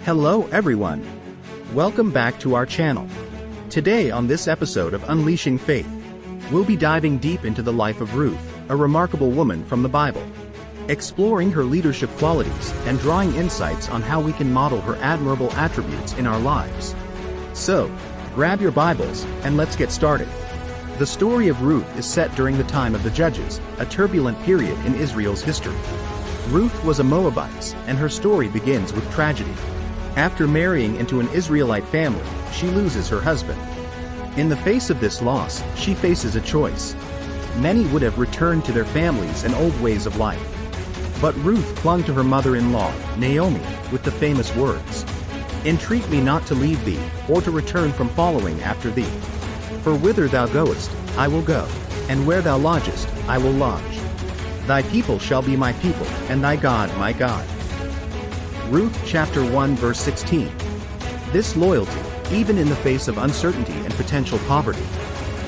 Hello everyone. Welcome back to our channel. Today on this episode of Unleashing Faith, we'll be diving deep into the life of Ruth, a remarkable woman from the Bible, exploring her leadership qualities and drawing insights on how we can model her admirable attributes in our lives. So, grab your Bibles and let's get started. The story of Ruth is set during the time of the Judges, a turbulent period in Israel's history. Ruth was a Moabite, and her story begins with tragedy. After marrying into an Israelite family, she loses her husband. In the face of this loss, she faces a choice. Many would have returned to their families and old ways of life. But Ruth clung to her mother-in-law, Naomi, with the famous words, "Entreat me not to leave thee, or to return from following after thee. For whither thou goest, I will go, and where thou lodgest, I will lodge. Thy people shall be my people, and thy God my God." Ruth chapter 1 verse 16. This loyalty, even in the face of uncertainty and potential poverty,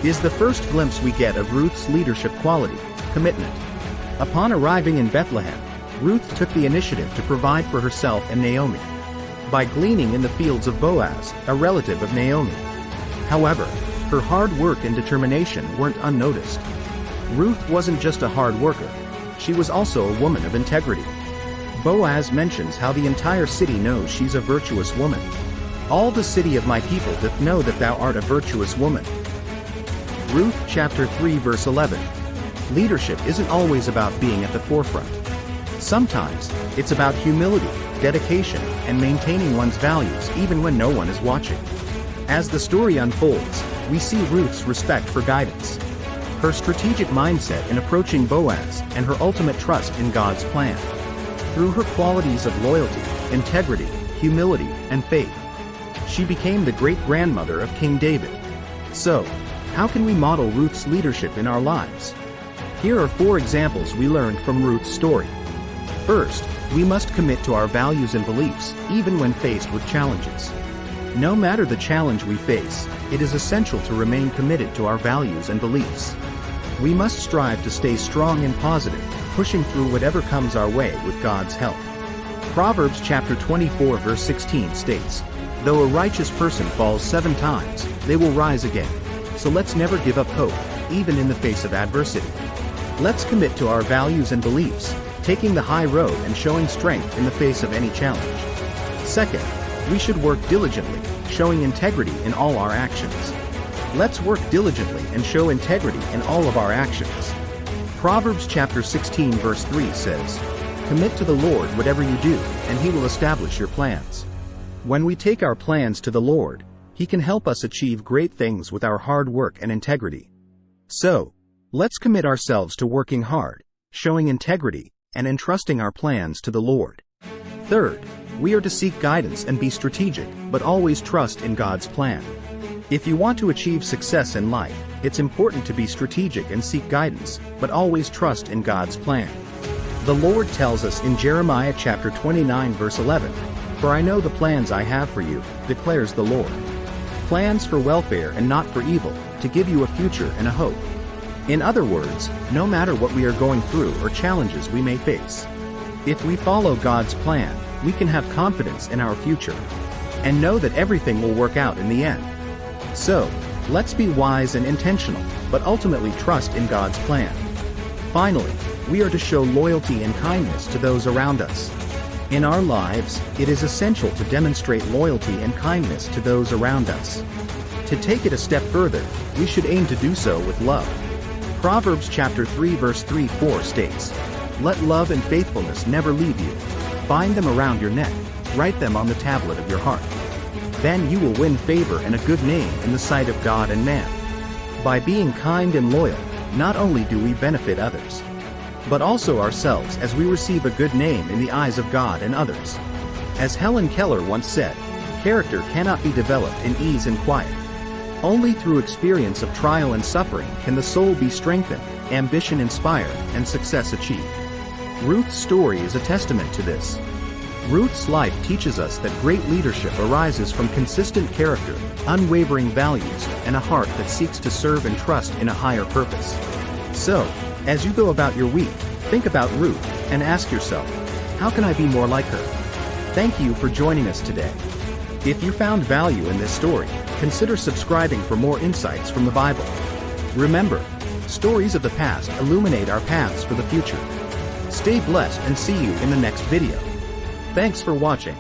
is the first glimpse we get of Ruth's leadership quality, commitment. Upon arriving in Bethlehem, Ruth took the initiative to provide for herself and Naomi by gleaning in the fields of Boaz, a relative of Naomi. However, her hard work and determination weren't unnoticed. Ruth wasn't just a hard worker, she was also a woman of integrity. Boaz mentions how the entire city knows she's a virtuous woman. "All the city of my people doth know that thou art a virtuous woman." Ruth chapter 3 verse 11. Leadership isn't always about being at the forefront. Sometimes, it's about humility, dedication, and maintaining one's values even when no one is watching. As the story unfolds, we see Ruth's respect for guidance, her strategic mindset in approaching Boaz, and her ultimate trust in God's plan. Through her qualities of loyalty, integrity, humility, and faith, she became the great-grandmother of King David. So, how can we model Ruth's leadership in our lives? Here are 4 examples we learned from Ruth's story. First, we must commit to our values and beliefs, even when faced with challenges. No matter the challenge we face, it is essential to remain committed to our values and beliefs. We must strive to stay strong and positive, pushing through whatever comes our way with God's help. Proverbs chapter 24 verse 16 states, "Though a righteous person falls 7 times, they will rise again." So let's never give up hope, even in the face of adversity. Let's commit to our values and beliefs, taking the high road and showing strength in the face of any challenge. Second, we should work diligently, showing integrity in all our actions. Let's work diligently and show integrity in all of our actions. Proverbs chapter 16 verse 3 says, "Commit to the Lord whatever you do, and He will establish your plans." When we take our plans to the Lord, He can help us achieve great things with our hard work and integrity. So, let's commit ourselves to working hard, showing integrity, and entrusting our plans to the Lord. Third, we are to seek guidance and be strategic, but always trust in God's plan. If you want to achieve success in life, it's important to be strategic and seek guidance, but always trust in God's plan. The Lord tells us in Jeremiah chapter 29 verse 11, "For I know the plans I have for you, declares the Lord. Plans for welfare and not for evil, to give you a future and a hope." In other words, no matter what we are going through or challenges we may face, if we follow God's plan, we can have confidence in our future, and know that everything will work out in the end. So, let's be wise and intentional, but ultimately trust in God's plan. Finally, we are to show loyalty and kindness to those around us. In our lives, it is essential to demonstrate loyalty and kindness to those around us. To take it a step further, we should aim to do so with love. Proverbs chapter 3 verse 3-4 states, "Let love and faithfulness never leave you. Bind them around your neck, write them on the tablet of your heart. Then you will win favor and a good name in the sight of God and man." By being kind and loyal, not only do we benefit others, but also ourselves as we receive a good name in the eyes of God and others. As Helen Keller once said, "Character cannot be developed in ease and quiet. Only through experience of trial and suffering can the soul be strengthened, ambition inspired, and success achieved." Ruth's story is a testament to this. Ruth's life teaches us that great leadership arises from consistent character, unwavering values, and a heart that seeks to serve and trust in a higher purpose. So, as you go about your week, think about Ruth, and ask yourself, how can I be more like her? Thank you for joining us today. If you found value in this story, consider subscribing for more insights from the Bible. Remember, stories of the past illuminate our paths for the future. Stay blessed and see you in the next video. Thanks for watching.